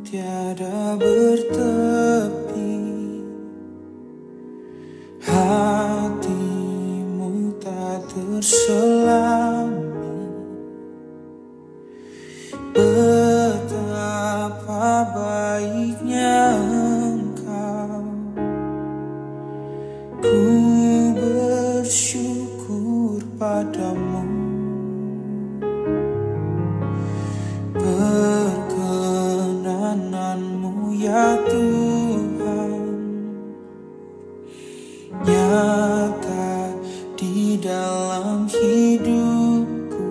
tiada bertepi, hatimu tak terselami. Betapa baiknya Engkau, ku bersyukur padamu. Perkenananmu ya Tuhan nyata di dalam hidupku.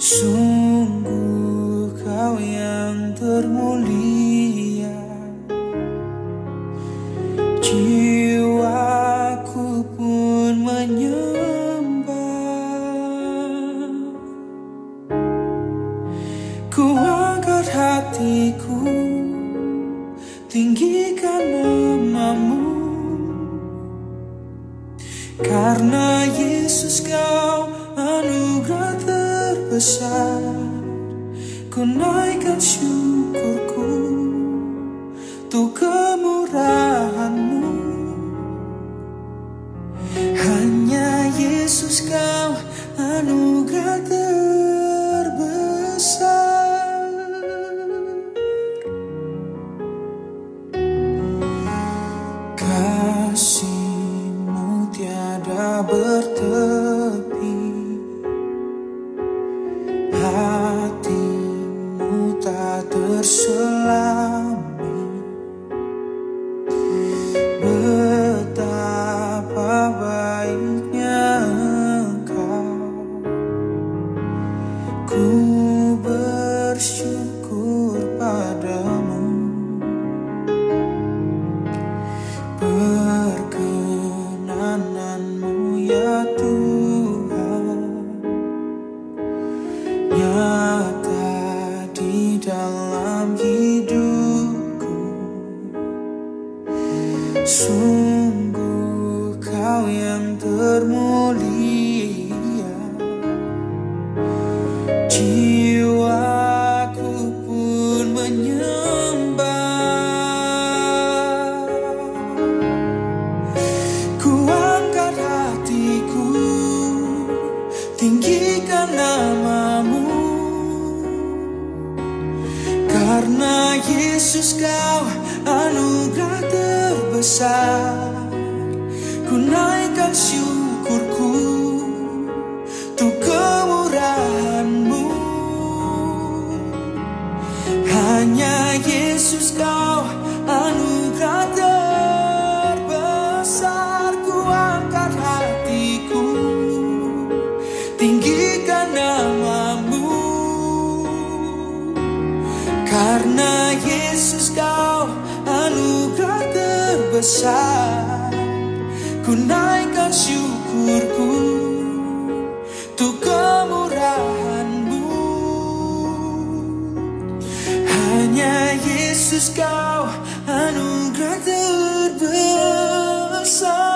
Sungguh Kau yang termulia, jiwaku pun menyembah. Ku angkat hatiku, tinggikan nama-Mu, karena Yesus Kau anugerah terbesar. Ku naikkan syukurku untuk kemurahan-Mu. Hanya Yesus Kau anugerah terbesar. Kasih-Mu tiada bertepi, hatimu tak terselami. Betapa baiknya Engkau, ku bersyukur padamu. Perkenananmu ya Tuhan nyata di dalam hidupku. Sungguh Kau yang termulia, jiwaku pun menyembah. Ku angkat hatiku, tinggikan nama-Mu, karena Yesus Kau anugerah terbesar. Ku naikkan syukurku untuk kemurahan-Mu. Hanya Yesus Kau anugerah terbesar. Ku angkat hatiku, tinggikan nama-Mu, karena Yesus Kau anugerah terbesar. Ku naikkan syukurku untuk kemurahan-Mu. Hanya Yesus Kau anugerah terbesar.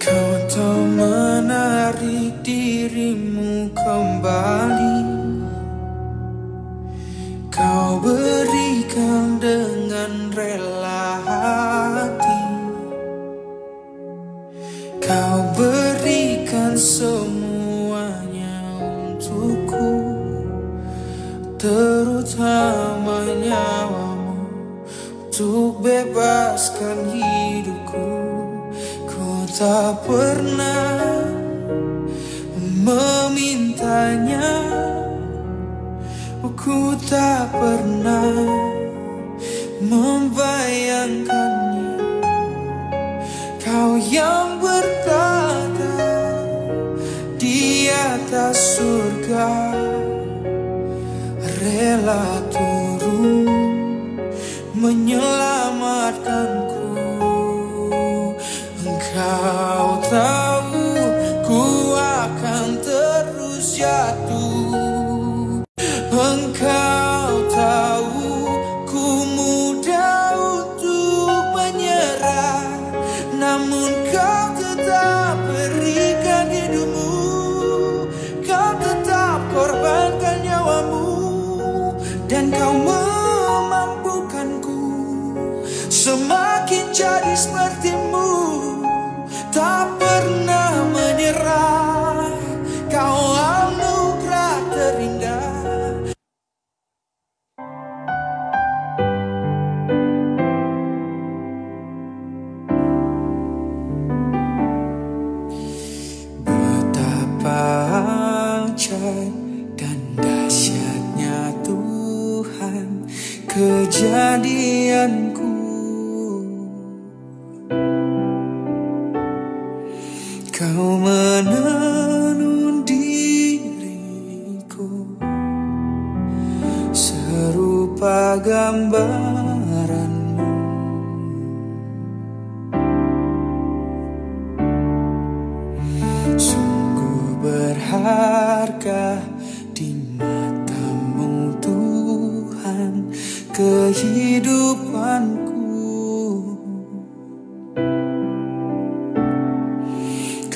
Kau telah menarik diri-Mu kembali, Kau berikan dengan rela hati. Kau berikan semuanya untukku, terutama nyawa-Mu, untuk bebaskan hidupku. Ku tak pernah memintanya, ku tak pernah membayangkannya. Kau yang bertata di atas surga, rela turun menyelamatkanku. Engkau tahu ku akan terus jatuh. Engkau tahu ku mudah kejadianku. Kau menenun diriku serupa gambaranmu. Sungguh berharga di matamu Tuhan kehidupanku.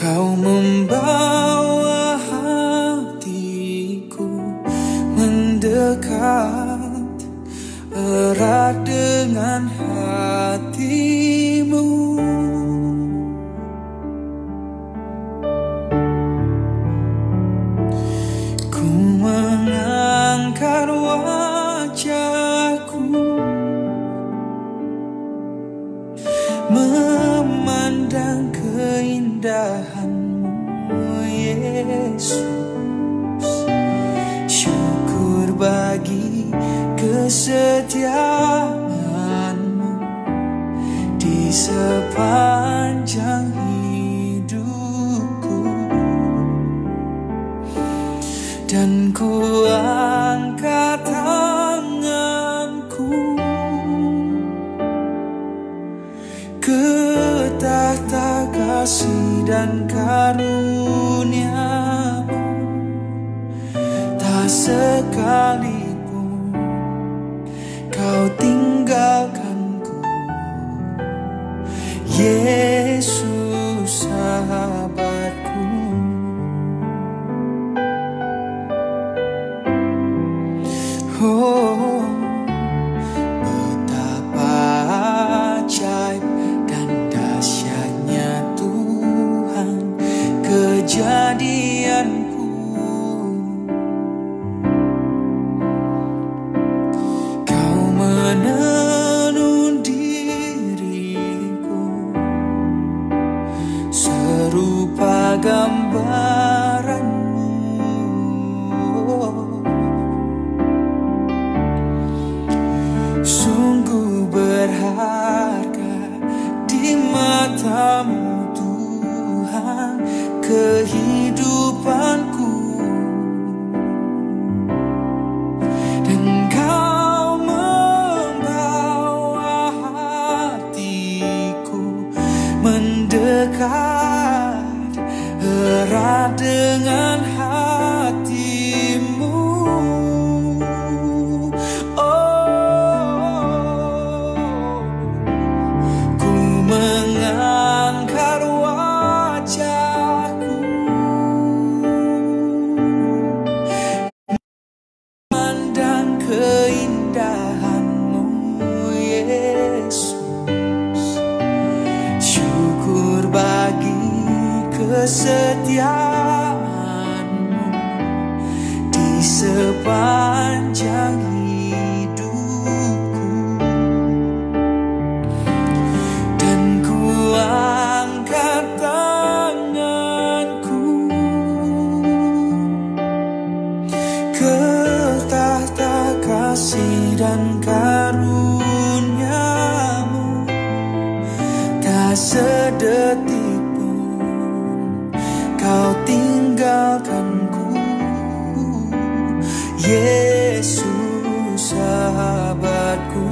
Kau membawa hatiku mendekat erat dengan hatimu. Ku mengangkat wajahku memandang keindahanmu Yesus. Syukur bagi kesetiaanmu di sepanjang hidupku. Dan ku angkat tanganku ke tahta kasih dan karunia-Mu. Tak sekalipun Kau tinggalkanku, Yesus sahabatku. Oh, betapa ajaib dan dahsyatnya Tuhan kejadianku. Kau menenun diriku serupa gambaranmu. Sungguh berharga di matamu Tuhan kehidupanku. Dan Kau membawa hatiku mendekat erat dengan hatimu. Mengangkat wajahku memandang keindahanmu Yesus. Syukur bagi kesetiaanmu di sepanjang angkat tanganku ke tahta kasih dan karunia-Mu. Tak sedetik pun Kau tinggalkanku, Yesus sahabatku.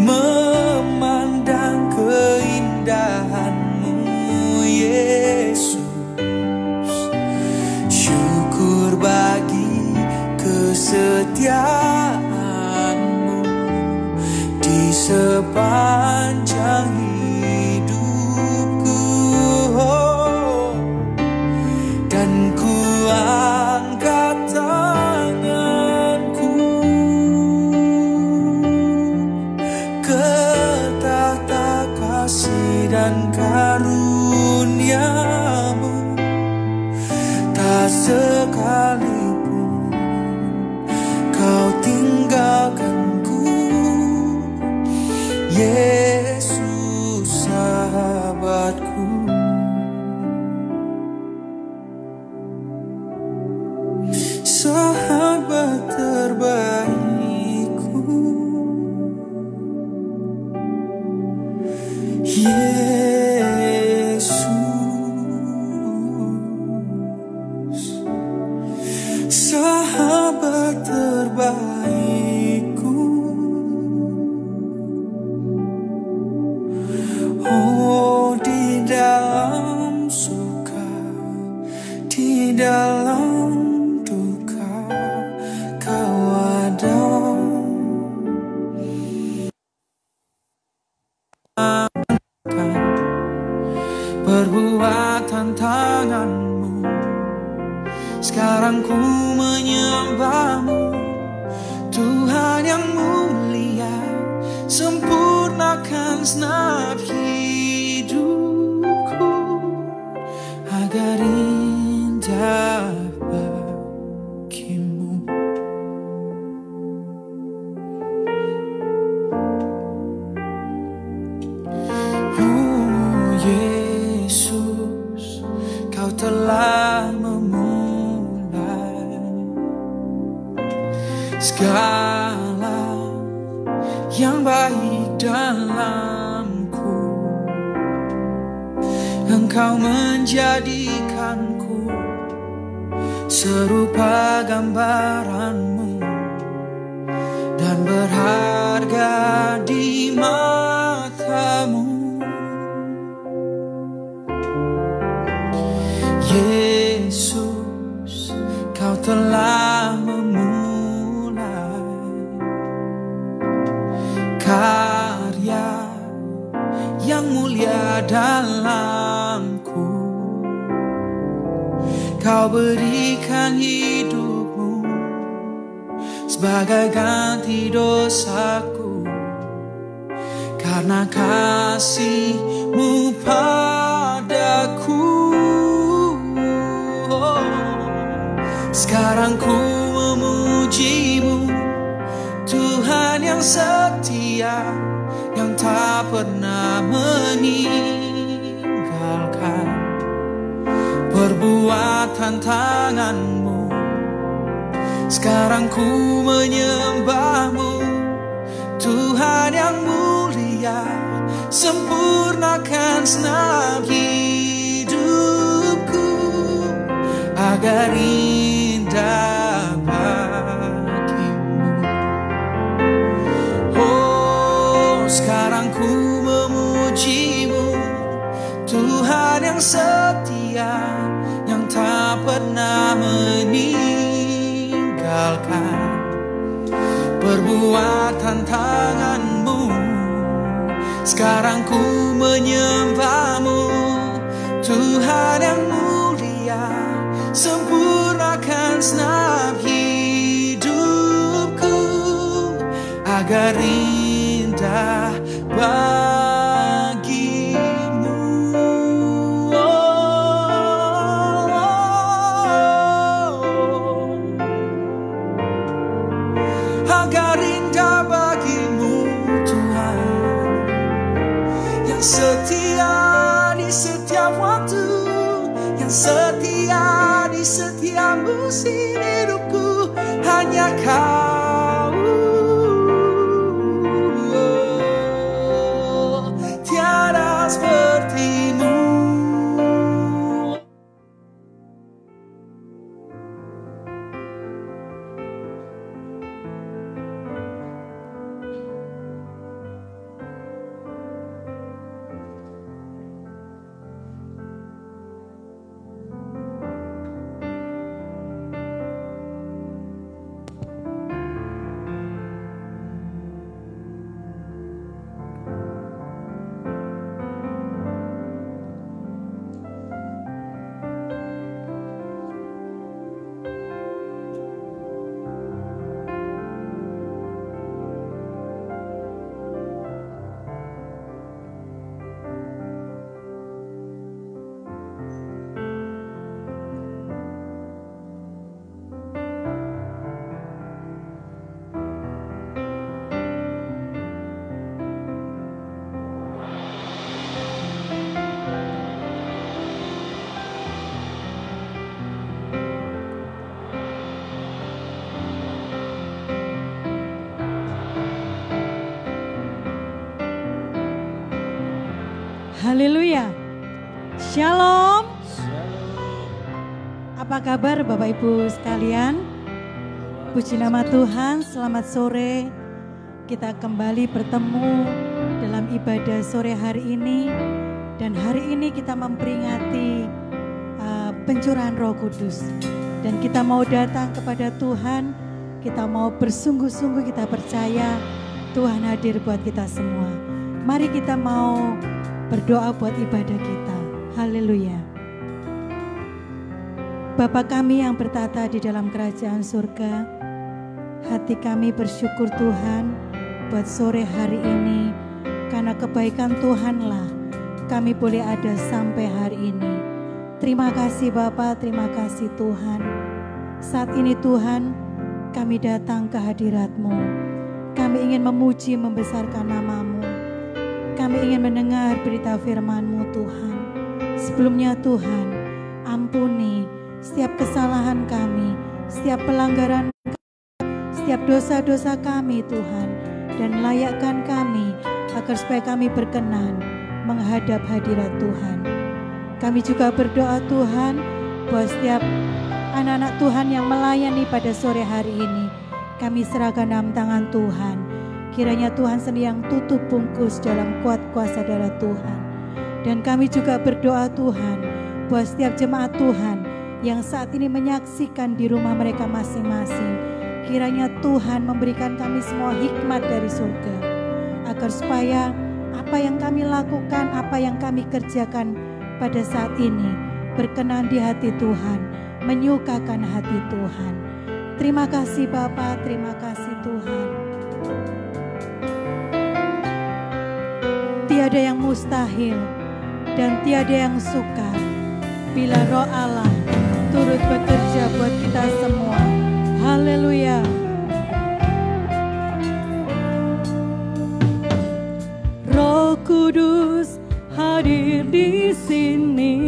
Memandang keindahanmu Yesus. Syukur bagi kesetiaanmu di sepanjang hidupku. Dan ku angkat tanganku ke tahta kasih dan karunia-Mu. Tak sekalipun Kau tinggalkanku, Yesus sahabat. perbuatan tanganmu. Sekarang ku menyembahmu, Tuhan yang mulia. Sempurnakan segenap hidupku agar indah bagimu. Oh Yesus, Kau telah memulai segala yang baik dalamku. Engkau menjadikanku serupa gambaranmu dan berharga di matamu. Yesus, Kau telah memulai karya yang mulia dalamku. Kau berikan hidupmu sebagai ganti dosaku, karena kasih-Mu padaku. Sekarang ku memuji-Mu, Tuhan yang setia, yang tak pernah meninggalkan perbuatan tangan-Mu. Sekarang ku menyembah-Mu, Tuhan yang mulia. Sempurnakan segenap hidupku agar indah bagimu. Oh, sekarang ku memuji-Mu, Tuhan yang setia, yang tak pernah meninggalkan perbuatan tangan-Mu. Sekarang ku menyembah-Mu, Tuhan yang mulia. Sempurnakan segenap hidupku agar indah bagimu. Agar indah bagimu, Tuhan yang setia di setiap waktu, yang setia di setiap musim hidupku. Hanya Kau, tiada seperti-Mu. Haleluya. Shalom. Apa kabar Bapak Ibu sekalian? Puji nama Tuhan, selamat sore. Kita kembali bertemu dalam ibadah sore hari ini. Dan hari ini kita memperingati pencurahan Roh Kudus. Dan kita mau datang kepada Tuhan, kita mau bersungguh-sungguh, kita percaya Tuhan hadir buat kita semua. Mari kita mau berdoa buat ibadah kita. Haleluya. Bapa kami yang bertata di dalam kerajaan surga, hati kami bersyukur Tuhan buat sore hari ini, karena kebaikan Tuhanlah kami boleh ada sampai hari ini. Terima kasih Bapa, terima kasih Tuhan. Saat ini Tuhan, kami datang ke hadirat-Mu. Kami ingin memuji, membesarkan nama-Mu. Kami ingin mendengar berita firman-Mu Tuhan. Sebelumnya Tuhan, ampuni setiap kesalahan kami, setiap pelanggaran kami, setiap dosa-dosa kami Tuhan, dan layakkan kami agar supaya kami berkenan menghadap hadirat Tuhan. Kami juga berdoa Tuhan bahwa setiap anak-anak Tuhan yang melayani pada sore hari ini, kami serahkan dalam tangan Tuhan. Kiranya Tuhan sendiri yang tutup bungkus dalam kuat kuasa darah Tuhan. Dan kami juga berdoa Tuhan bahwa setiap jemaat Tuhan yang saat ini menyaksikan di rumah mereka masing-masing, kiranya Tuhan memberikan kami semua hikmat dari surga, agar supaya apa yang kami lakukan, apa yang kami kerjakan pada saat ini berkenan di hati Tuhan, menyukakan hati Tuhan. Terima kasih Bapa, terima kasih Tuhan. Tiada yang mustahil dan tiada yang sukar bila Roh Allah turut bekerja buat kita semua. Haleluya. Roh Kudus hadir di sini,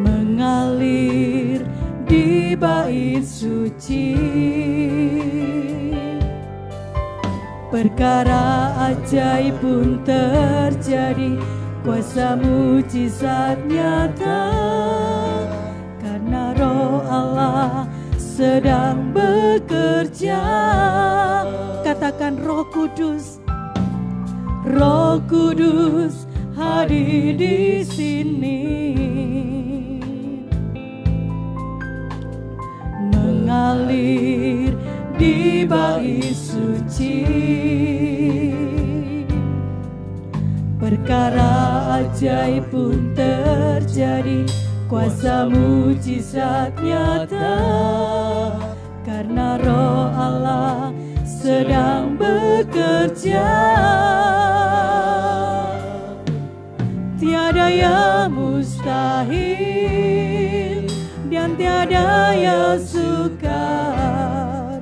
mengalir di bait suci. Perkara ajaib pun terjadi, kuasa mujizat nyata, karena Roh Allah sedang bekerja. Katakan Roh Kudus, Roh Kudus hadir di sini, mengalir di bait suci. Perkara ajaib pun terjadi, kuasa mujizat nyata, karena Roh Allah sedang bekerja. Tiada yang mustahil dan tiada yang sukar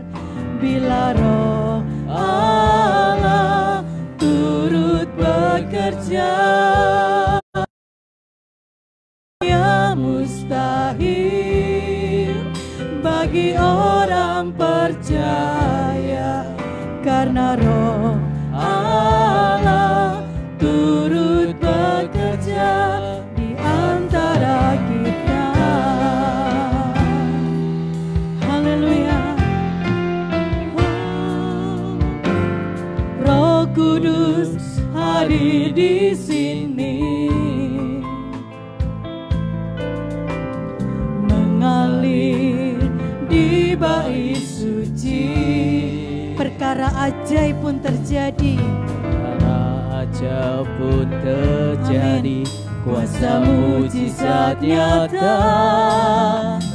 bila Roh Allah turut bekerja. Yang mustahil bagi orang percaya, karena Roh Allah turut bekerja di antara kita. Haleluya. Roh Kudus hadir di sini, mengalir di bait suci. Perkara ajaib pun terjadi, perkara ajaib pun terjadi. Amin. Kuasa mujizat nyata,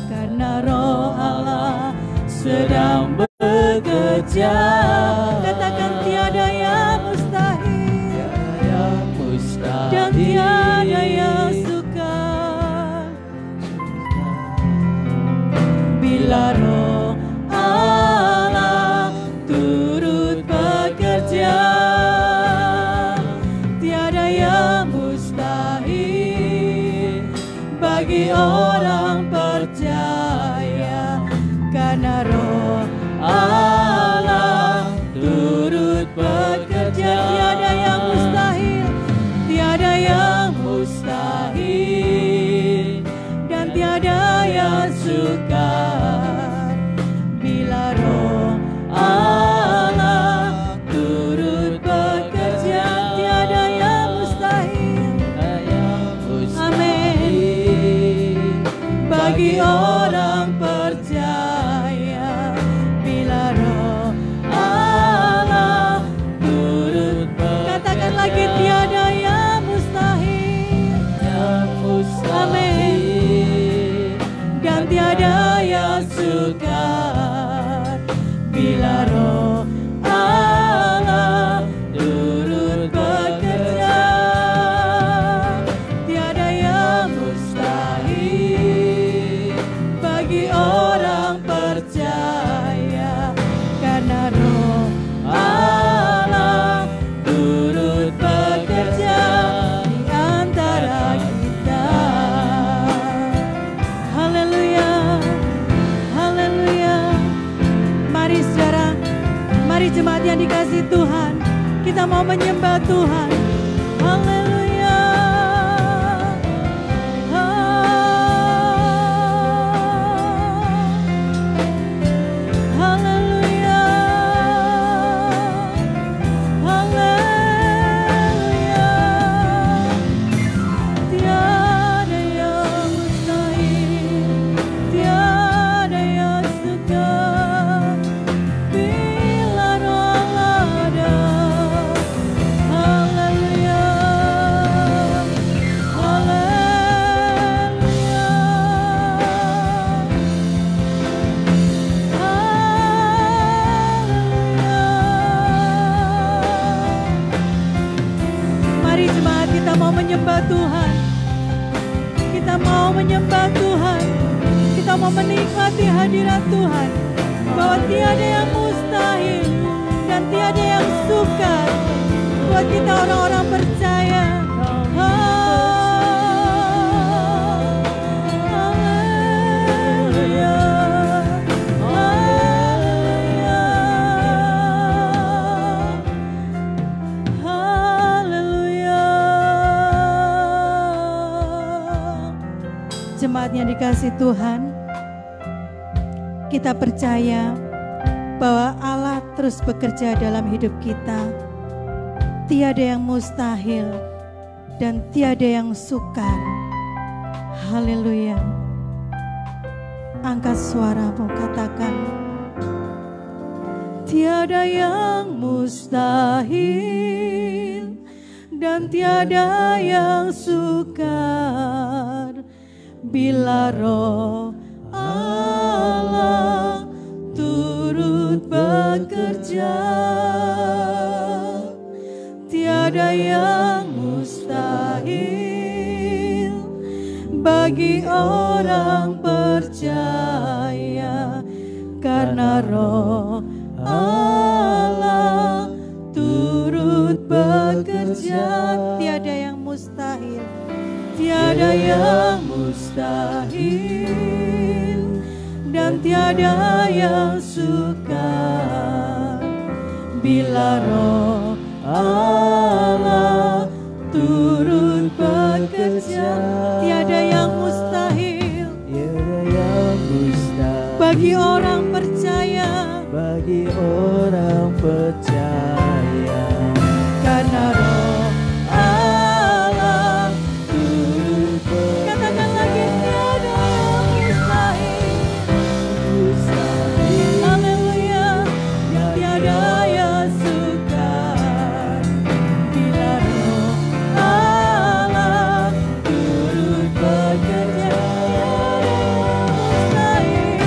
karena Roh Allah sedang bekerja. Katakan tiada yang mustahil, dan tiada yang sukar bila Roh Allah turut bekerja. Tiada yang mustahil bagi orang percaya, karena Roh Allah turut bekerja. Tiada yang mustahil, tiada yang mustahil, dan tiada yang sukar bila Roh Allah turut bekerja. Tiada yang mustahil bagi orang percaya, karena Roh Allah turut bekerja di antara kita. Haleluya, haleluya. Mari saudara, mari jemaat yang dikasihi Tuhan, kita mau menyembah Tuhan. Haleluya. Haleluya. Haleluya. Tiada yang mustahil, tiada yang sukar bila Roh Allah ada. Haleluya. Haleluya. Mari jemaat, kita mau menyembah Tuhan. Kita mau menyembah Tuhan. Kita mau menikmati hadirat Tuhan. Bahwa tiada yang mustahil dan tiada yang sukar buat kita orang-orang percaya. Haleluya. Haleluya. Jemaat yang dikasihi Tuhan, kita percaya bahwa Allah terus bekerja dalam hidup kita. Tiada yang mustahil dan tiada yang sukar. Haleluya. Angkat suaramu, katakan, tiada yang mustahil dan tiada yang sukar bila Roh Allah turut bekerja. Tiada yang mustahil bagi orang percaya, karena Roh Allah turut bekerja. Tiada yang mustahil, tiada yang mustahil dan tiada yang sukar bila Roh Allah turut bekerja. Tiada yang mustahil, tiada yang mustahil bagi orang percaya, bagi orang percaya, karena Roh Allah turut bekerja. Katakan lagi, tiada yang mustahil. Haleluya. Yang tiada yang sukar bila Roh Allah turut bekerja. Mustahil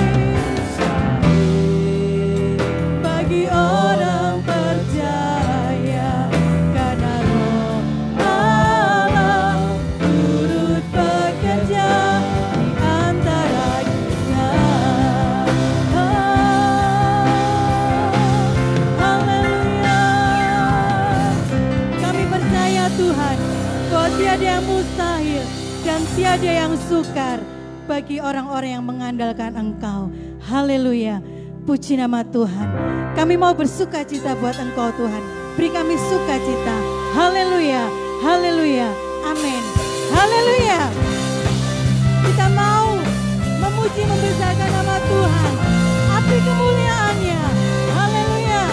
bagi orang percaya, karena Roh Allah turut bekerja di antara kita. Haleluya. Kami percaya Tuhan bahwa tiada yang mustahil dan tiada yang sukar bagi orang-orang yang mengandalkan Engkau. Haleluya. Puji nama Tuhan. Kami mau bersuka cita buat Engkau Tuhan. Beri kami sukacita. Haleluya. Haleluya. Amin. Haleluya. Kita mau memuji membesarkan nama Tuhan. Api kemuliaan-Nya. Haleluya.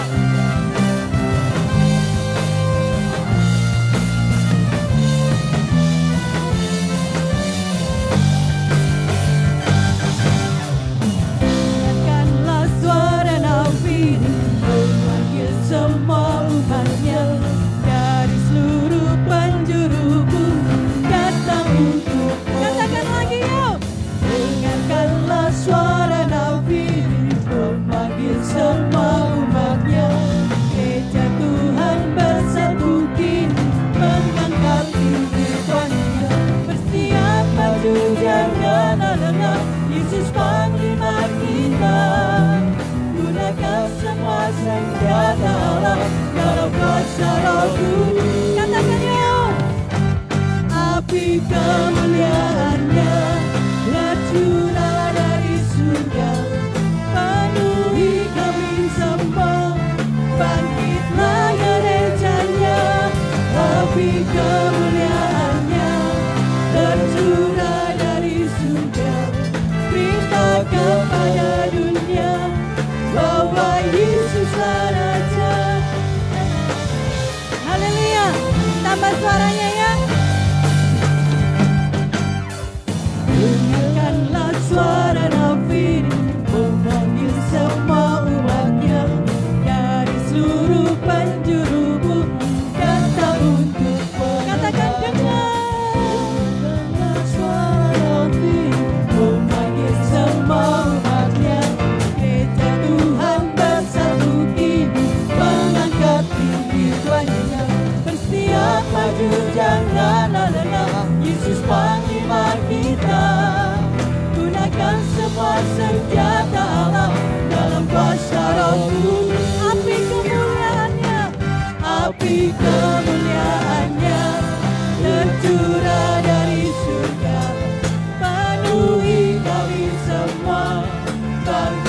Dengarkanlah suara nabi memanggil semua umatnya dari seluruh penjuru bumi datang untuk. Katakan lagi yuk. Dengarkanlah suara nabi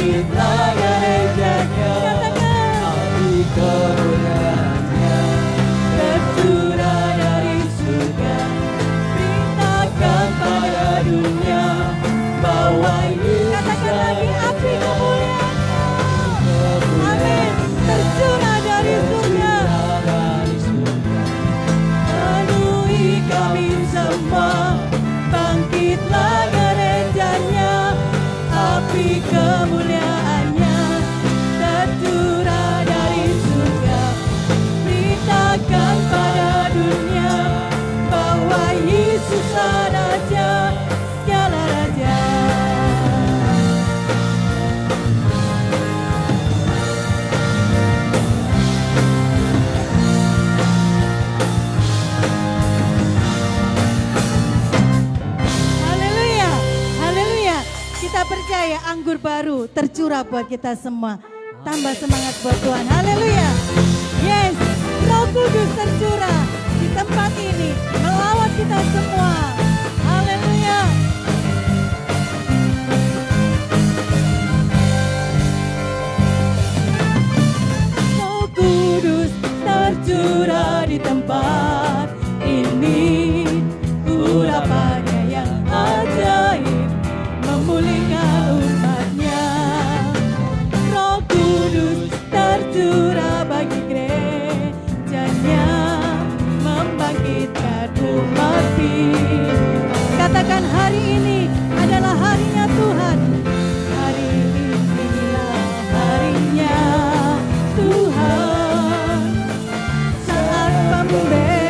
bangkitlah gerejanya, api kemuliaannya tercurah dari surga. Beritakan pada dunia bahwa Yesus Katakan lagi, api kemuliaan-Mu. Amin. Tercurah dari surga. penuhi kami semua. Bangkitlah gerejanya, api kemuliaannya tercurah dari surga. Beritakan pada dunia bahwa Yesus Raja, segala raja. Haleluya, haleluya. Kita percaya anggur baru tercurah buat kita semua. Tambah semangat buat Tuhan. Haleluya. Yes, Roh Kudus tercurah di tempat ini melawat kita semua. Haleluya. Roh Kudus tercurah di tempat ini, urapannya yang ajaib memulihkan umatnya. Roh Kudus tercurah bagi gerejanya, membangkitkan umat ini. Katakan hari ini adalah harinya Tuhan. Hari inilah harinya Tuhan, saat pemberian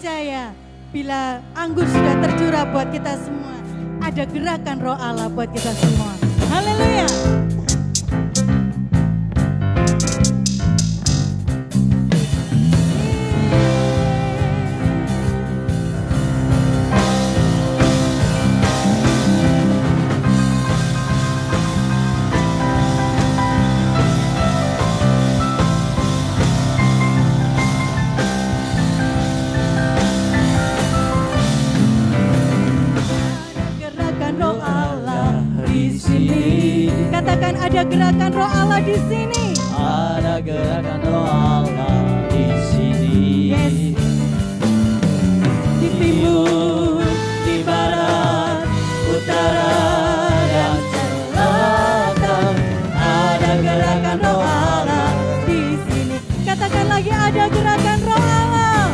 percaya bila anggur sudah tercurah buat kita semua, ada gerakan roh Allah buat kita semua. Haleluya. Katakan ada gerakan roh Allah di sini. Ada gerakan roh Allah di sini. Yes. Di timur, di barat, utara dan selatan. Ada gerakan roh Allah di sini. Katakan lagi ada gerakan roh Allah.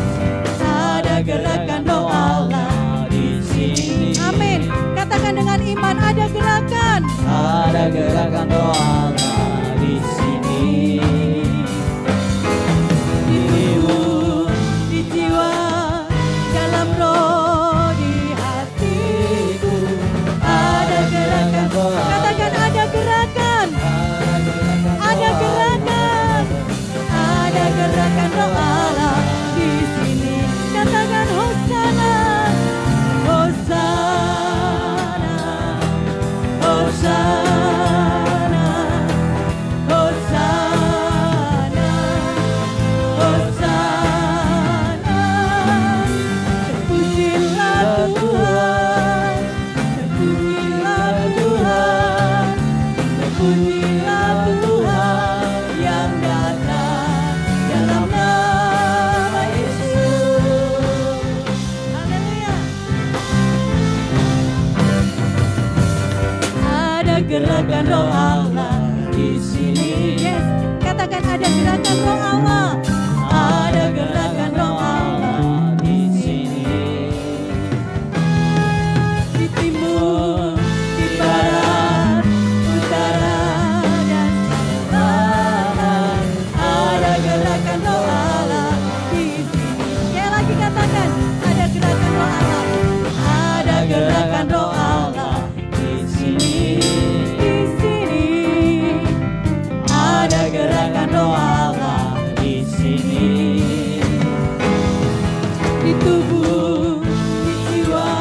Ada gerakan roh Allah di sini. Amin. Katakan dengan iman ada gerakan. Ada gerakan roh Allah di sini. Di timur, Di jiwa, dalam roh, di hatiku. ada gerakan roh Allah. Katakan ada gerakan. Ada gerakan. Ada gerakan roh Allah di sini. Katakan Hosana. Hosana. Hosana. Hosana. Hosana. Terpujilah Tuhan. Terpujilah Tuhan. Terpujilah Tuhan yang datang dalam nama Yesus. Haleluya. Ada gerakan roh Allah di sini. Yes, katakan ada gerakan roh Allah. Ada gerakan roh Allah di sini. di timur, di barat, utara dan selatan. Ada gerakan roh Allah di sini. Sekali lagi katakan ada gerakan roh Allah. Ada gerakan roh Allah Di sini di sini. Ada gerakan roh Allah di sini. di tubuh, di jiwa,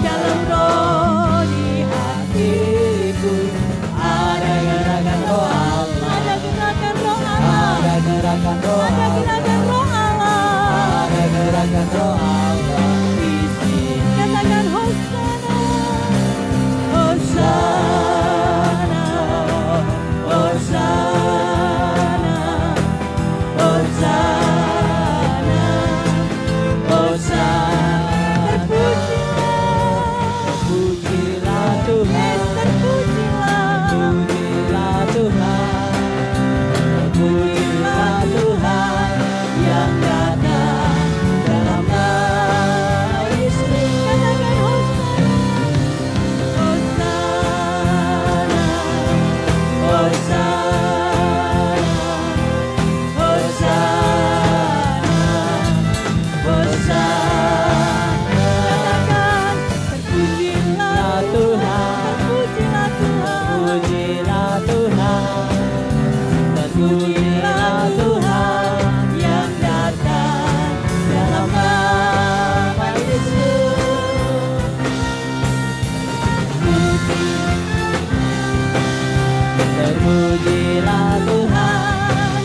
dalam roh, di hatiku. Ada gerakan roh Allah. Ada gerakan roh Allah. Ada gerakan roh Ada Allah. gerakan roh Allah. Ada gerakan roh Allah di sini. Katakan Hosana. Hosana. Hosana. Hosana. Hosana. Terpujilah. Pujilah Tuhan. Terpujilah. Pujilah Tuhan. Pujilah Tuhan yang datang dalam nama Yesus. Katakan Hosana. Hosana. Hosana. Hosana. Hosana. Katakan terpujilah Tuhan. Terpujilah Tuhan. Pujilah Tuhan. Pujilah Tuhan yang datang dalam nama Yesus. Terpujilah Tuhan.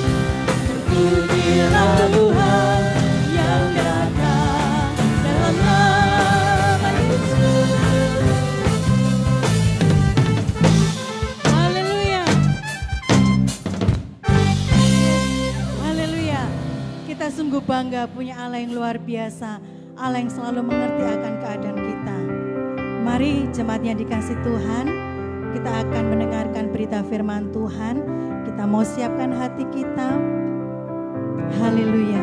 Terpujilah Tuhan yang datang dalam nama Yesus. Haleluya. Haleluya. Kita sungguh bangga punya Allah yang luar biasa, Allah yang selalu mengerti akan keadaan kita. Mari jemaat yang dikasih Tuhan, kita akan mendengarkan berita firman Tuhan. Kita mau siapkan hati kita. Haleluya.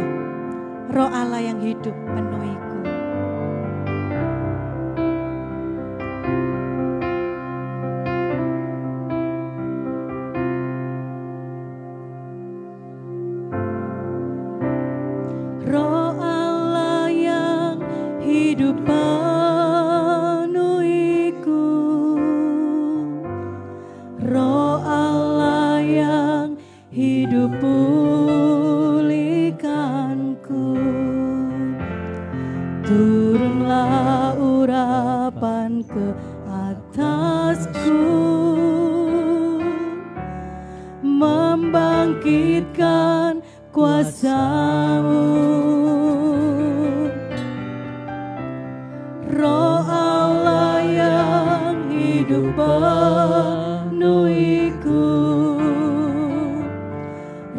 Roh Allah yang hidup penuhiku. Roh Allah yang hidup penuhiku, Roh Allah yang hidup pulihkanku. Turunlah urapan ke atasku, membangkitkan kuasa-Mu. Roh Allah yang hidup penuhiku,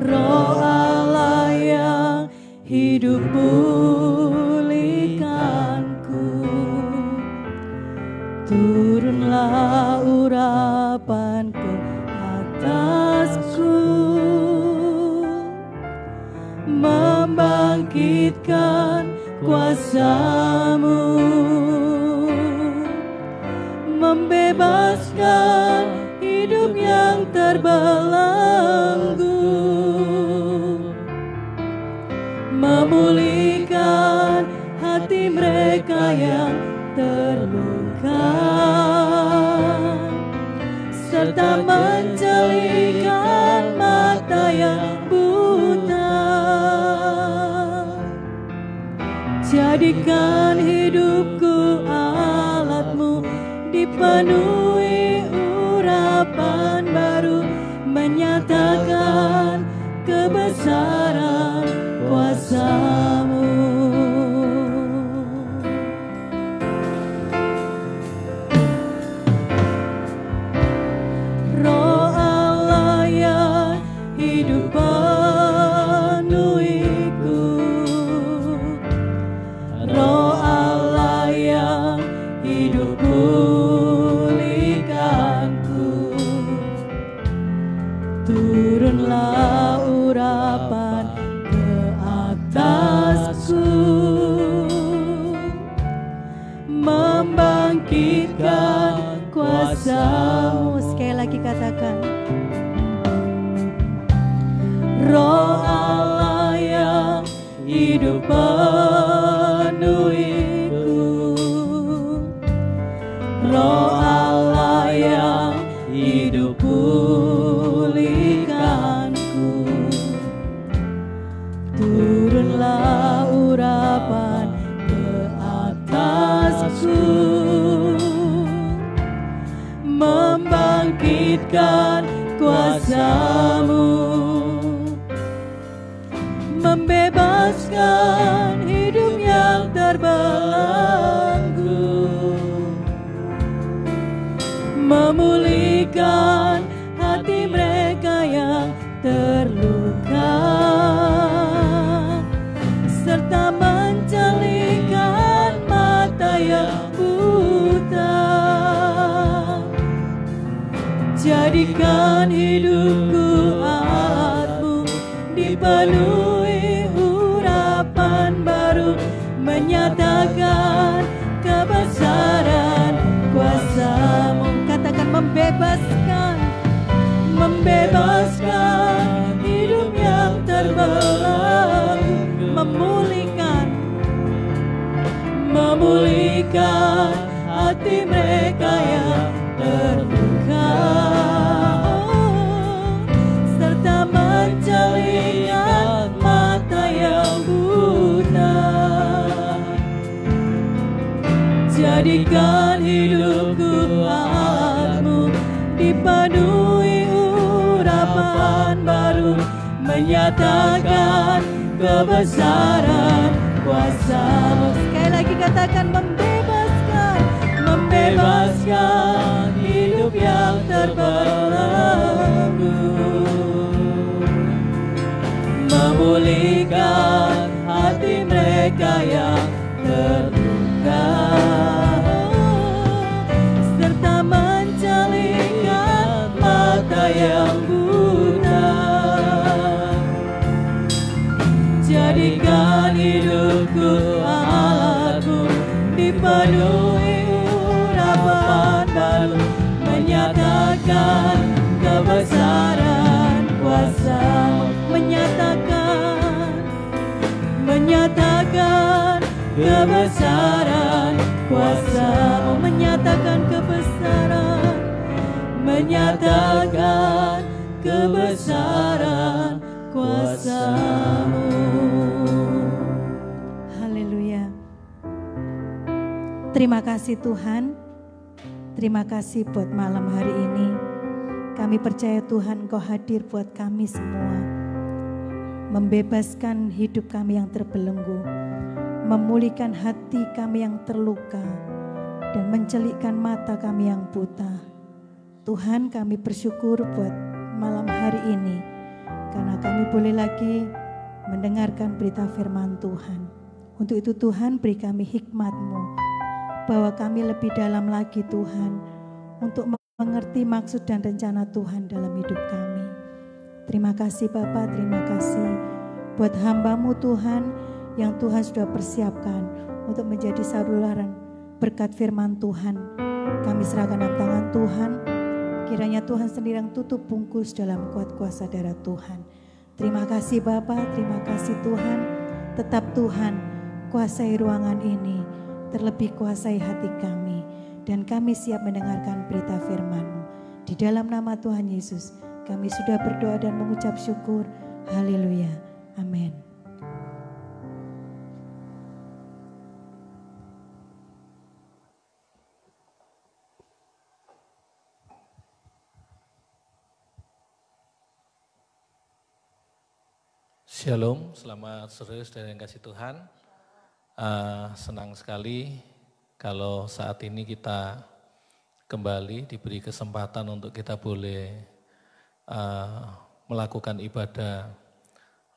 Roh Allah yang hidup pulihkanku. Turunlah urapan ke atasku, membangkitkan kuasa-Mu, membebaskan hidup yang terbelenggu, memulihkan hati mereka yang terluka, serta mencelingkan mata yang buta. Jadikan hidupku alat-Mu, dipenuhi urapan baru, menyatakan kebesaran kuasa-Mu. Roh Allah yang hidup penuhiku, Roh Allah yang hidup pulihkanku. Turunlah urapan ke atasku, membangkitkan kuasa-Mu. Sekali lagi katakan, Roh Allah yang hidup penuhiku, Roh Allah yang hidup pulihkanku. Turunlah urapan ke atasku, membangkitkan kuasa-Mu, membebaskan hidup yang terbelenggu, memulihkan hati mereka yang terluka, serta mencelingkan mata yang buta. Jadikan hidupku alat-Mu, dipenuhi urapan baru, menyatakan kebesaran kuasa-Mu. Katakan membebaskan, membebaskan hidup yang terbelenggu, memulihkan, memulihkan hati mereka yang terluka, serta mencelingkan mata yang buta. Jadikan hidupku alat-Mu, dipenuhi urapan baru, menyatakan kebesaran kuasa-Mu. Sekali lagi katakan membebaskan, membebaskan hidup yang terbelenggu, memulihkan hati mereka yang terluka, serta mencelingkan mata yang buta. Jadikan hidupku alat-Mu, dipenuhi urapan baru, menyatakan kebesaran kuasa-Mu, menyatakan kebesaran kuasa-Mu, menyatakan kebesaran, menyatakan kebesaran kuasa-Mu. Haleluya. Terima kasih Tuhan. Terima kasih buat malam hari ini. Kami percaya Tuhan Engkau hadir buat kami semua. Membebaskan hidup kami yang terbelenggu. Memulihkan hati kami yang terluka. Dan mencelikkan mata kami yang buta. Tuhan, kami bersyukur buat malam hari ini. Karena kami boleh lagi mendengarkan berita firman Tuhan. Untuk itu Tuhan, beri kami hikmat-Mu. Bahwa kami lebih dalam lagi Tuhan. Untuk mengerti maksud dan rencana Tuhan dalam hidup kami. Terima kasih Bapa, terima kasih buat hamba-Mu Tuhan yang Tuhan sudah persiapkan untuk menjadi saluran berkat firman Tuhan. Kami serahkan dalam tangan Tuhan, kiranya Tuhan sendiri yang tutup bungkus dalam kuat kuasa darah Tuhan. Terima kasih Bapa, terima kasih Tuhan. Tetap Tuhan kuasai ruangan ini, terlebih kuasai hati kami. Dan kami siap mendengarkan berita firman-Mu. Di dalam nama Tuhan Yesus, kami sudah berdoa dan mengucap syukur. Haleluya. Amin. Shalom, selamat sore saudara yang kasih Tuhan. Senang sekali kalau saat ini kita kembali diberi kesempatan untuk kita boleh melakukan ibadah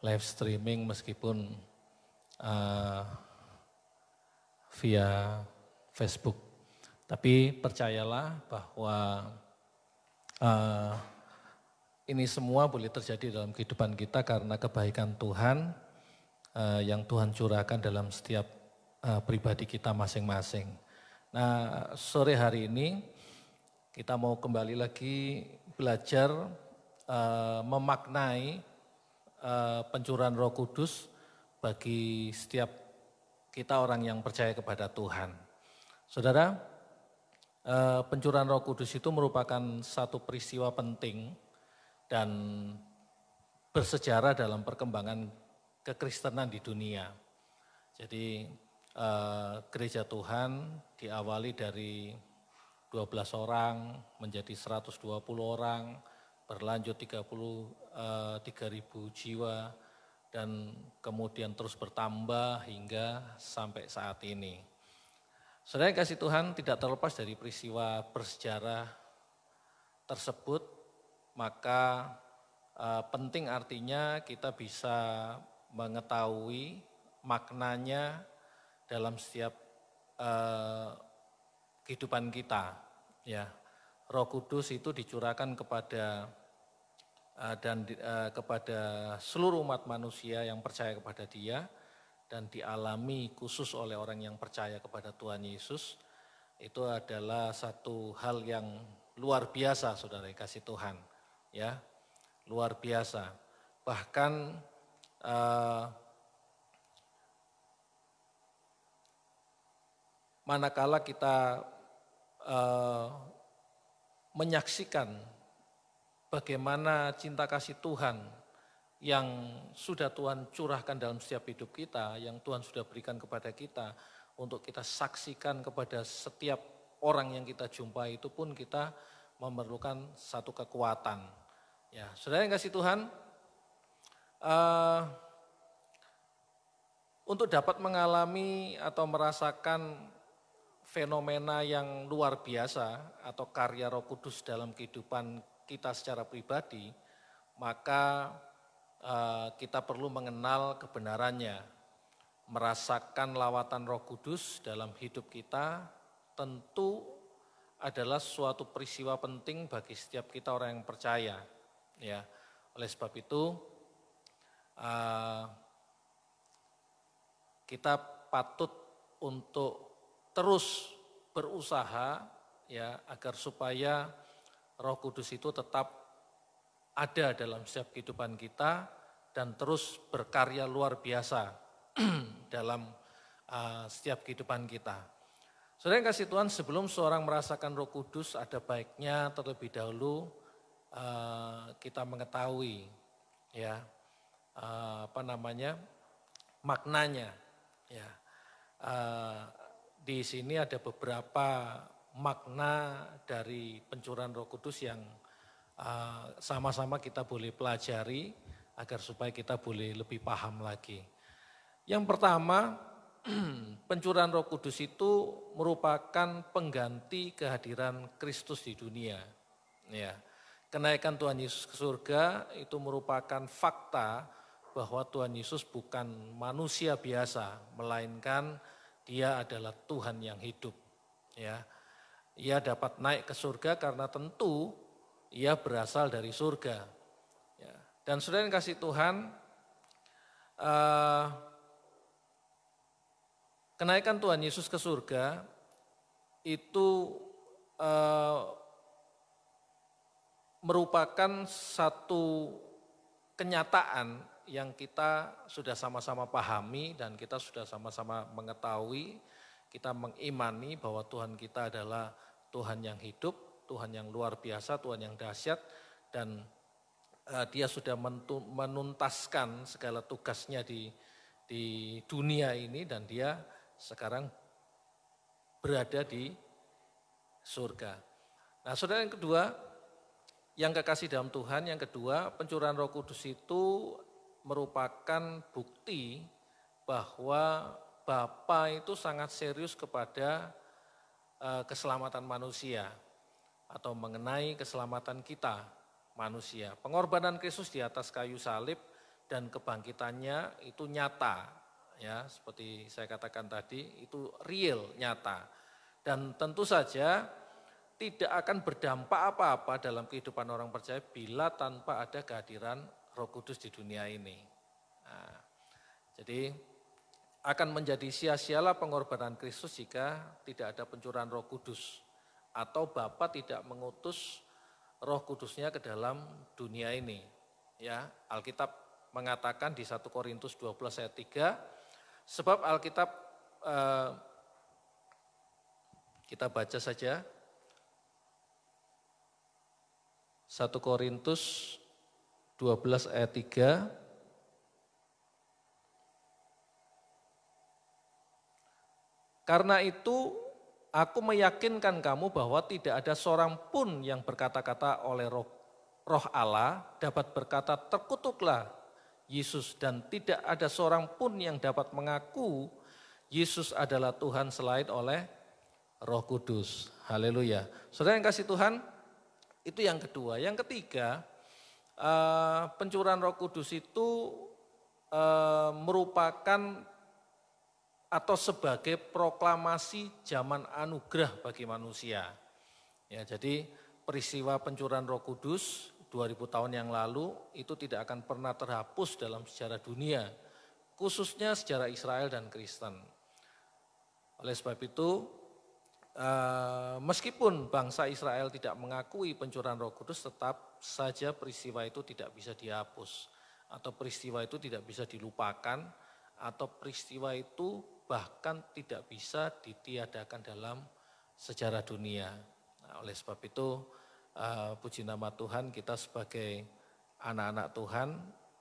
live streaming meskipun via Facebook. Tapi percayalah bahwa ini semua boleh terjadi dalam kehidupan kita karena kebaikan Tuhan yang Tuhan curahkan dalam setiap pribadi kita masing-masing. Nah, sore hari ini kita mau kembali lagi belajar memaknai pencurahan Roh Kudus bagi setiap kita orang yang percaya kepada Tuhan. Saudara, pencurahan Roh Kudus itu merupakan satu peristiwa penting dan bersejarah dalam perkembangan kekristenan di dunia. Jadi gereja Tuhan diawali dari 12 orang menjadi 120 orang, berlanjut 33.000 jiwa dan kemudian terus bertambah hingga sampai saat ini. Saudara yang kasih Tuhan, tidak terlepas dari peristiwa bersejarah tersebut, maka penting artinya kita bisa mengetahui maknanya dalam setiap kehidupan kita. Ya, Roh Kudus itu dicurahkan kepada kepada seluruh umat manusia yang percaya kepada Dia dan dialami khusus oleh orang yang percaya kepada Tuhan Yesus. Itu adalah satu hal yang luar biasa, saudara yang kasih Tuhan. Ya, luar biasa. Bahkan manakala kita menyaksikan bagaimana cinta kasih Tuhan yang sudah Tuhan curahkan dalam setiap hidup kita, yang Tuhan sudah berikan kepada kita untuk kita saksikan kepada setiap orang yang kita jumpai, itu pun kita memerlukan satu kekuatan. Ya, saudara yang kasih Tuhan, untuk dapat mengalami atau merasakan fenomena yang luar biasa atau karya Roh Kudus dalam kehidupan kita secara pribadi, maka kita perlu mengenal kebenarannya. Merasakan lawatan Roh Kudus dalam hidup kita tentu adalah suatu peristiwa penting bagi setiap kita orang yang percaya. Ya, oleh sebab itu kita patut untuk terus berusaha ya agar supaya Roh Kudus itu tetap ada dalam setiap kehidupan kita dan terus berkarya luar biasa dalam setiap kehidupan kita. Saudara yang kasih Tuhan, sebelum seorang merasakan Roh Kudus, ada baiknya terlebih dahulu kita mengetahui ya maknanya. Ya, di sini ada beberapa makna dari pencurahan Roh Kudus yang sama-sama kita boleh pelajari agar supaya kita boleh lebih paham lagi. Yang pertama, pencurahan Roh Kudus itu merupakan pengganti kehadiran Kristus di dunia. Ya, kenaikan Tuhan Yesus ke surga itu merupakan fakta bahwa Tuhan Yesus bukan manusia biasa, melainkan Dia adalah Tuhan yang hidup. Ya, Ia dapat naik ke surga karena tentu Ia berasal dari surga. Ya. Dan saudara yang kasih Tuhan, kenaikan Tuhan Yesus ke surga itu merupakan satu kenyataan yang kita sudah sama-sama pahami dan kita sudah sama-sama mengetahui, kita mengimani bahwa Tuhan kita adalah Tuhan yang hidup, Tuhan yang luar biasa, Tuhan yang dahsyat, dan Dia sudah menuntaskan segala tugasnya di dunia ini, dan Dia sekarang berada di surga. Nah, saudara yang kedua, yang kekasih dalam Tuhan, yang kedua, pencurahan Roh Kudus itu merupakan bukti bahwa Bapa itu sangat serius kepada keselamatan manusia atau mengenai keselamatan kita manusia. Pengorbanan Kristus di atas kayu salib dan kebangkitannya itu nyata, ya, seperti saya katakan tadi, itu real, nyata. Dan tentu saja tidak akan berdampak apa-apa dalam kehidupan orang percaya bila tanpa ada kehadiran Roh Kudus di dunia ini. Nah, jadi akan menjadi sia-sialah pengorbanan Kristus jika tidak ada pencurahan Roh Kudus atau Bapa tidak mengutus Roh Kudusnya ke dalam dunia ini. Ya, Alkitab mengatakan di 1 Korintus 12 ayat 3, sebab Alkitab kita baca saja 1 Korintus 12 ayat 3. Karena itu aku meyakinkan kamu bahwa tidak ada seorang pun yang berkata-kata oleh roh Allah dapat berkata terkutuklah Yesus, dan tidak ada seorang pun yang dapat mengaku Yesus adalah Tuhan selain oleh Roh Kudus. Haleluya. Saudara yang kasih Tuhan, itu yang kedua. Yang ketiga, pencurahan Roh Kudus itu merupakan atau sebagai proklamasi zaman anugerah bagi manusia. Ya, jadi peristiwa pencurahan Roh Kudus 2000 tahun yang lalu itu tidak akan pernah terhapus dalam sejarah dunia, khususnya sejarah Israel dan Kristen. Oleh sebab itu, meskipun bangsa Israel tidak mengakui pencurahan Roh Kudus, tetap saja peristiwa itu tidak bisa dihapus, atau peristiwa itu tidak bisa dilupakan, atau peristiwa itu bahkan tidak bisa ditiadakan dalam sejarah dunia. Nah, oleh sebab itu, puji nama Tuhan, kita sebagai anak-anak Tuhan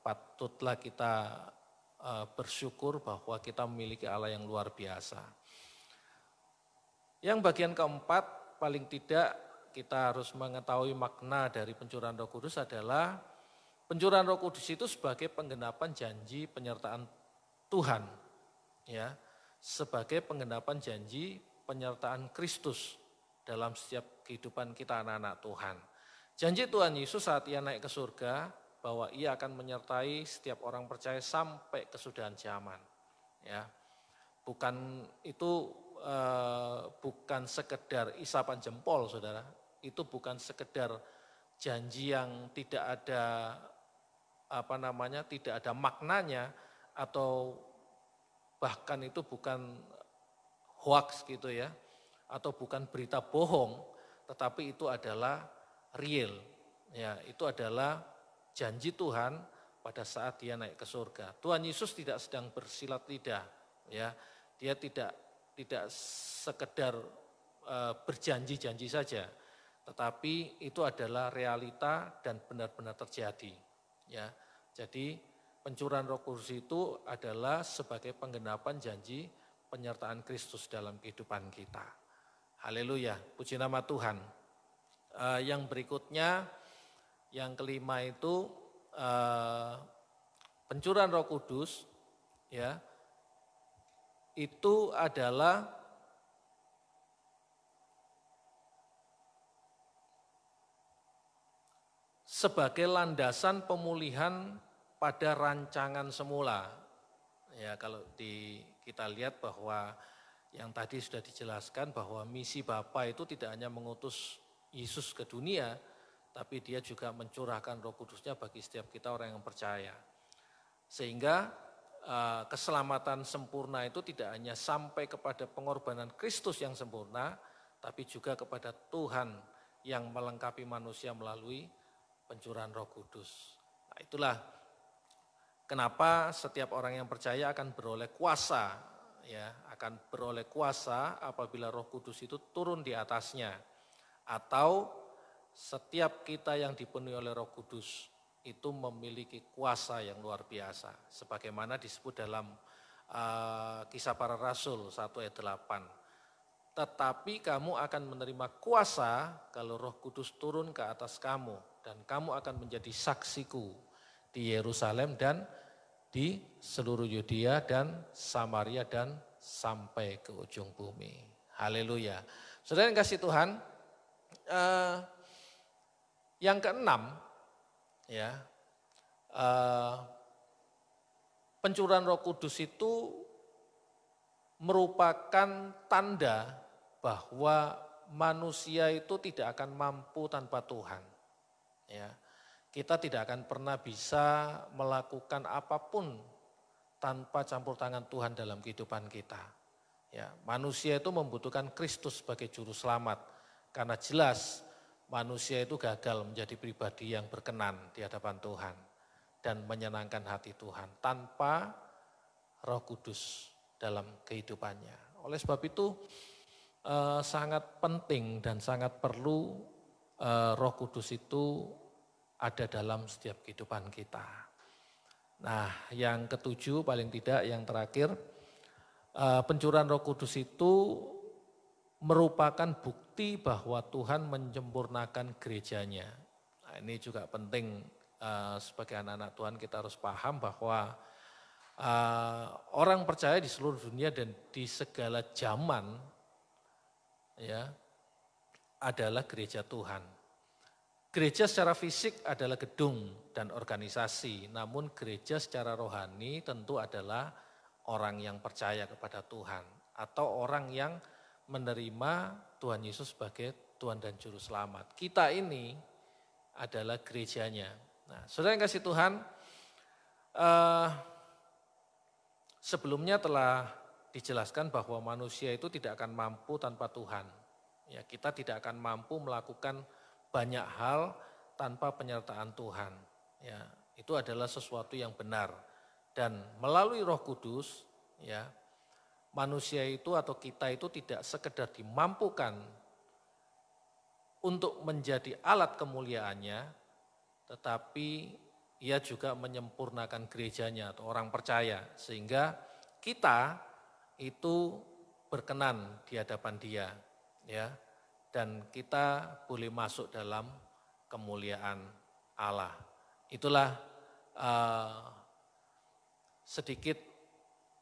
patutlah kita bersyukur bahwa kita memiliki Allah yang luar biasa. Yang bagian keempat, paling tidak kita harus mengetahui makna dari pencurahan Roh Kudus adalah pencurahan Roh Kudus itu sebagai penggenapan janji penyertaan Tuhan, ya, sebagai penggenapan janji penyertaan Kristus dalam setiap kehidupan kita anak-anak Tuhan. Janji Tuhan Yesus saat Ia naik ke surga bahwa Ia akan menyertai setiap orang percaya sampai kesudahan zaman. Ya, bukan itu bukan sekedar isapan jempol, saudara. Itu bukan sekedar janji yang tidak ada tidak ada maknanya, atau bahkan itu bukan hoax gitu ya, atau bukan berita bohong, tetapi itu adalah real. Ya, itu adalah janji Tuhan pada saat Dia naik ke surga. Tuhan Yesus tidak sedang bersilat lidah, ya. Dia tidak sekedar berjanji-janji saja, tetapi itu adalah realita dan benar-benar terjadi. Ya, jadi pencurahan Roh Kudus itu adalah sebagai penggenapan janji penyertaan Kristus dalam kehidupan kita. Haleluya, puji nama Tuhan. Yang berikutnya, yang kelima itu pencurahan Roh Kudus, ya, itu adalah sebagai landasan pemulihan pada rancangan semula. Ya, kalau kita lihat bahwa yang tadi sudah dijelaskan bahwa misi Bapa itu tidak hanya mengutus Yesus ke dunia, tapi dia juga mencurahkan Roh Kudusnya bagi setiap kita orang yang percaya. Sehingga keselamatan sempurna itu tidak hanya sampai kepada pengorbanan Kristus yang sempurna, tapi juga kepada Tuhan yang melengkapi manusia melalui pencurahan Roh Kudus. Nah, itulah kenapa setiap orang yang percaya akan beroleh kuasa, ya, akan beroleh kuasa apabila Roh Kudus itu turun di atasnya, atau setiap kita yang dipenuhi oleh Roh Kudus itu memiliki kuasa yang luar biasa, sebagaimana disebut dalam Kisah Para Rasul 1 ayat 8. Tetapi kamu akan menerima kuasa kalau Roh Kudus turun ke atas kamu, dan kamu akan menjadi saksiku di Yerusalem dan di seluruh Yudea dan Samaria dan sampai ke ujung bumi. Haleluya. Saudara yang kasih Tuhan, yang keenam, ya, pencurahan Roh Kudus itu merupakan tanda bahwa manusia itu tidak akan mampu tanpa Tuhan. Ya, kita tidak akan pernah bisa melakukan apapun tanpa campur tangan Tuhan dalam kehidupan kita. Ya, manusia itu membutuhkan Kristus sebagai juru selamat, karena jelas manusia itu gagal menjadi pribadi yang berkenan di hadapan Tuhan dan menyenangkan hati Tuhan tanpa Roh Kudus dalam kehidupannya. Oleh sebab itu sangat penting dan sangat perlu Roh Kudus itu ada dalam setiap kehidupan kita. Nah, yang ketujuh paling tidak yang terakhir, pencurahan Roh Kudus itu merupakan bukti bahwa Tuhan menyempurnakan gerejanya. Nah, ini juga penting sebagai anak-anak Tuhan kita harus paham bahwa orang percaya di seluruh dunia dan di segala zaman, ya, adalah gereja Tuhan. Gereja secara fisik adalah gedung dan organisasi, namun gereja secara rohani tentu adalah orang yang percaya kepada Tuhan atau orang yang menerima Tuhan Yesus sebagai Tuhan dan Juru Selamat. Kita ini adalah gerejanya. Nah, saudara yang kasih Tuhan, sebelumnya telah dijelaskan bahwa manusia itu tidak akan mampu tanpa Tuhan. Ya, kita tidak akan mampu melakukan banyak hal tanpa penyertaan Tuhan. Ya, itu adalah sesuatu yang benar. Dan melalui Roh Kudus, ya, manusia itu atau kita itu tidak sekedar dimampukan untuk menjadi alat kemuliaannya, tetapi ia juga menyempurnakan gerejanya atau orang percaya, sehingga kita itu berkenan di hadapan Dia, ya, dan kita boleh masuk dalam kemuliaan Allah. Itulah sedikit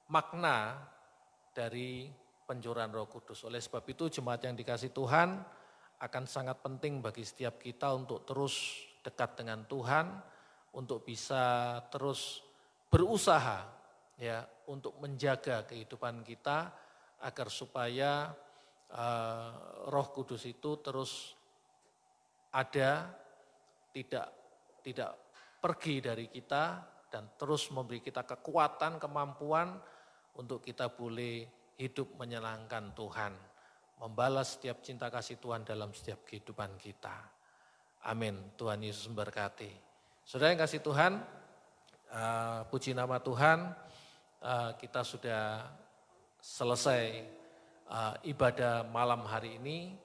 makna dari pencurahan Roh Kudus. Oleh sebab itu jemaat yang dikasih Tuhan, akan sangat penting bagi setiap kita untuk terus dekat dengan Tuhan, untuk bisa terus berusaha, ya, untuk menjaga kehidupan kita agar supaya Roh Kudus itu terus ada, tidak pergi dari kita, dan terus memberi kita kekuatan, kemampuan untuk kita boleh hidup menyenangkan Tuhan, membalas setiap cinta kasih Tuhan dalam setiap kehidupan kita. Amin. Tuhan Yesus memberkati. Saudara yang kasih Tuhan, puji nama Tuhan, kita sudah selesai ibadah malam hari ini,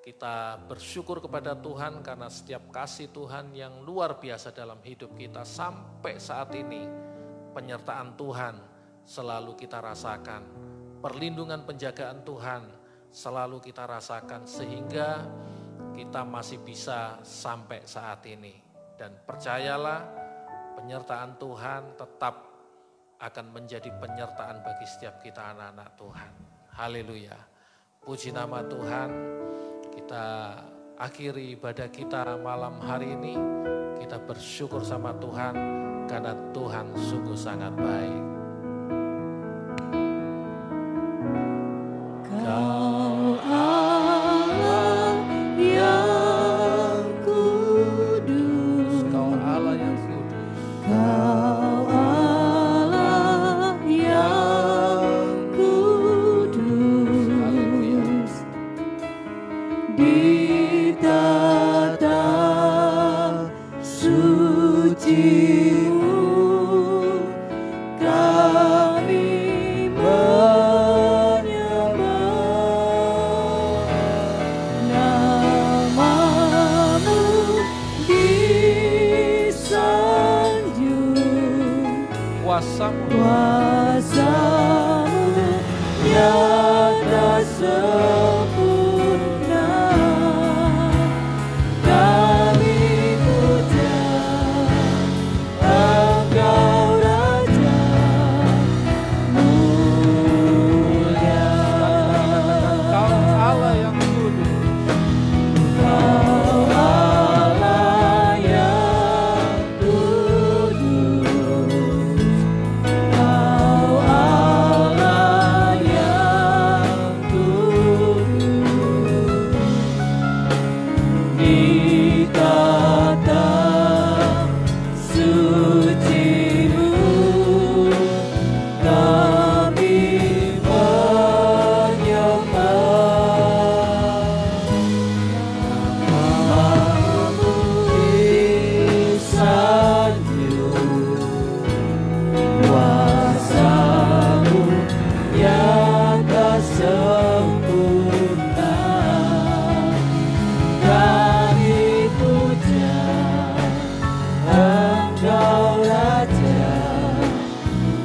kita bersyukur kepada Tuhan karena setiap kasih Tuhan yang luar biasa dalam hidup kita sampai saat ini. Penyertaan Tuhan selalu kita rasakan, perlindungan penjagaan Tuhan selalu kita rasakan sehingga kita masih bisa sampai saat ini. Dan percayalah, penyertaan Tuhan tetap akan menjadi penyertaan bagi setiap kita anak-anak Tuhan. Haleluya. Puji nama Tuhan. Kita akhiri ibadah kita malam hari ini. Kita bersyukur sama Tuhan karena Tuhan sungguh sangat baik. Kau Allah yang kudus. Kau Allah yang kudus. Kau Allah yang kudus. Haleluya. Di tata suci-Mu kami menyembah. Nama-Mu disanjung, Kuasa-Mu kuasa-Mu nyata sempurna. Kami puja Engkau Raja mulia. Kau Allah yang kudus. Kau Allah yang kudus. Kau Allah yang kudus. Di tata suci-Mu kami menyembah. Nama-Mu disanjung, kuasa-Mu nyata sempurna. Kami puja Engkau Raja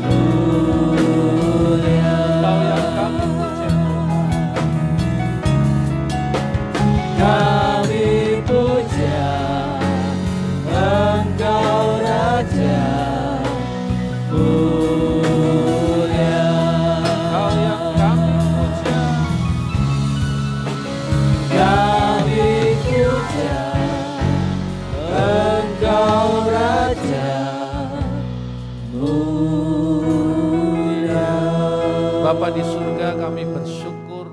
mulia. Kau yang kami puja. Kami puja Engkau Raja mulia. Kau yang kami puja. Kami puja Engkau Raja mulia. Bapa di surga, kami bersyukur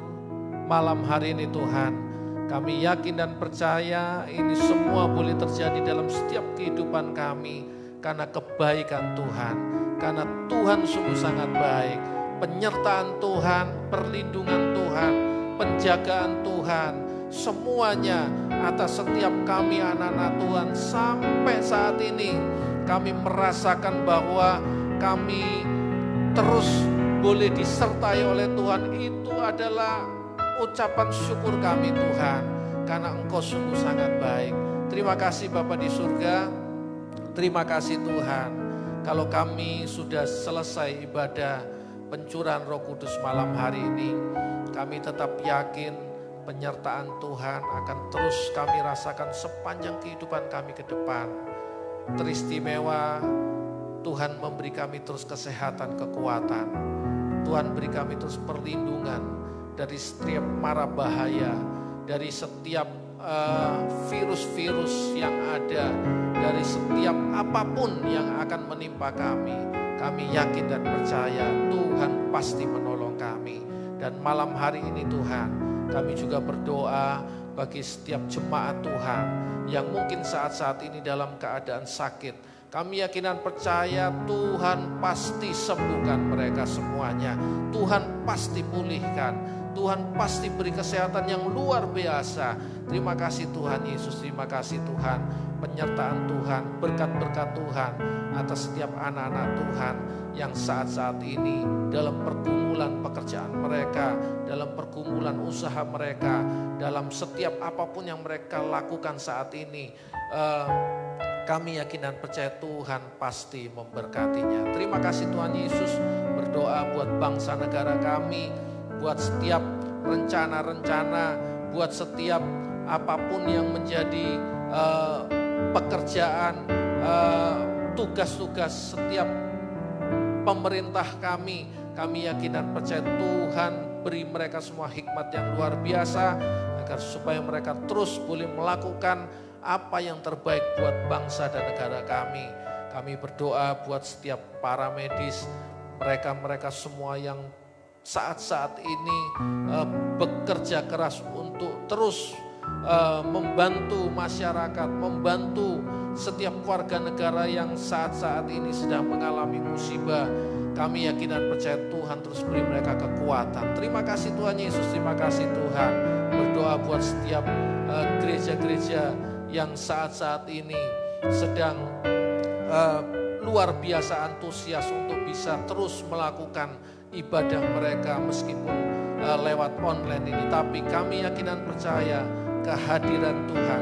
malam hari ini Tuhan. Kami yakin dan percaya ini semua boleh terjadi dalam setiap kehidupan kami karena kebaikan Tuhan. Karena Tuhan sungguh sangat baik. Penyertaan Tuhan, perlindungan Tuhan, penjagaan Tuhan, semuanya atas setiap kami anak-anak Tuhan sampai saat ini. Kami merasakan bahwa kami terus boleh disertai oleh Tuhan. Itu adalah ucapan syukur kami Tuhan, karena Engkau sungguh sangat baik. Terima kasih Bapa di surga, terima kasih Tuhan. Kalau kami sudah selesai ibadah pencurahan Roh Kudus malam hari ini, kami tetap yakin penyertaan Tuhan akan terus kami rasakan sepanjang kehidupan kami ke depan. Teristimewa, Tuhan memberi kami terus kesehatan, kekuatan. Tuhan beri kami terus perlindungan dari setiap mara bahaya, dari setiap virus-virus yang ada, dari setiap apapun yang akan menimpa kami. Kami yakin dan percaya Tuhan pasti menolong kami. Dan malam hari ini Tuhan, kami juga berdoa bagi setiap jemaat Tuhan yang mungkin saat-saat ini dalam keadaan sakit. Kami yakin dan percaya Tuhan pasti sembuhkan mereka semuanya. Tuhan pasti pulihkan. Tuhan pasti beri kesehatan yang luar biasa. Terima kasih Tuhan Yesus, terima kasih Tuhan. Penyertaan Tuhan, berkat-berkat Tuhan atas setiap anak-anak Tuhan yang saat-saat ini dalam pergumulan pekerjaan mereka, dalam pergumulan usaha mereka, dalam setiap apapun yang mereka lakukan saat ini. Kami yakin dan percaya Tuhan pasti memberkatinya. Terima kasih Tuhan Yesus. Berdoa buat bangsa negara kami, buat setiap rencana-rencana, buat setiap apapun yang menjadi pekerjaan, tugas-tugas setiap pemerintah kami. Kami yakin dan percaya Tuhan beri mereka semua hikmat yang luar biasa, agar supaya mereka terus boleh melakukan apa yang terbaik buat bangsa dan negara kami. Kami berdoa buat setiap para medis, mereka semua yang saat-saat ini bekerja keras untuk terus membantu masyarakat, membantu setiap warga negara yang saat-saat ini sedang mengalami musibah. Kami yakin dan percaya Tuhan terus beri mereka kekuatan. Terima kasih Tuhan Yesus, terima kasih Tuhan. Berdoa buat setiap gereja-gereja yang saat-saat ini sedang luar biasa antusias untuk bisa terus melakukan ibadah mereka meskipun lewat online ini. Tapi kami yakin dan percaya kehadiran Tuhan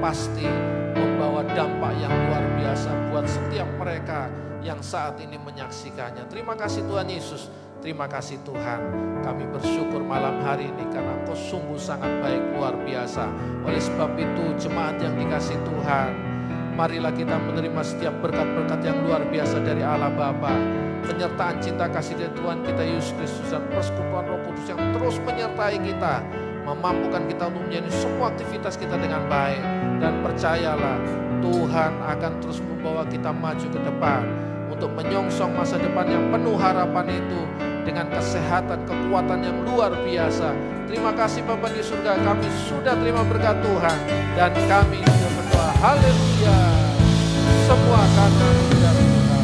pasti membawa dampak yang luar biasa buat setiap mereka yang saat ini menyaksikannya. Terima kasih Tuhan Yesus, terima kasih Tuhan. Kami bersyukur malam hari ini karena Engkau sungguh sangat baik, luar biasa. Oleh sebab itu jemaat yang dikasih Tuhan, marilah kita menerima setiap berkat-berkat yang luar biasa dari Allah Bapa, penyertaan cinta kasih dari Tuhan kita Yesus Kristus, dan persekutuan Roh Kudus yang terus menyertai kita, memampukan kita untuk menjalani semua aktivitas kita dengan baik. Dan percayalah, Tuhan akan terus membawa kita maju ke depan untuk menyongsong masa depan yang penuh harapan itu dengan kesehatan, kekuatan yang luar biasa. Terima kasih Bapa di surga, kami sudah terima berkat Tuhan dan kami sudah berdoa. Haleluya. Semua karena anugerah Tuhan.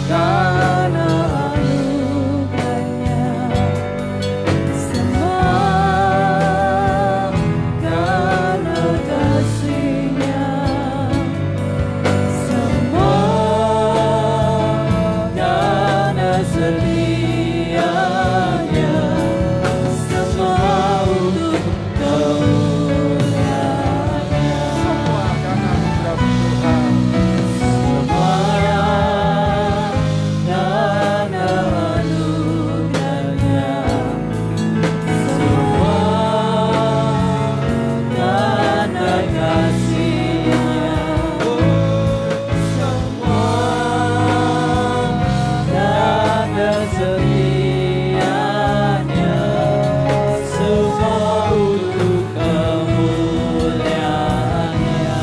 Karena anugerahnya, semua karena kasih-Nya, semua karena setia-Nya, semua untuk kemuliaan-Nya. Semua karena anugerah Tuhan.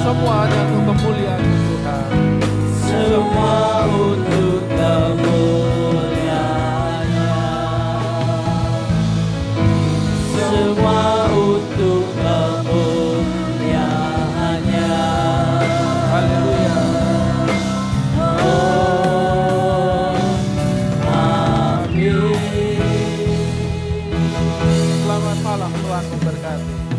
Semuanya untuk kemuliaan Tuhan. Semua untuk kemuliaan-Nya. Semua untuk kemuliaan-Nya. Haleluya. Oh, amin. Selamat malam, Tuhan memberkati.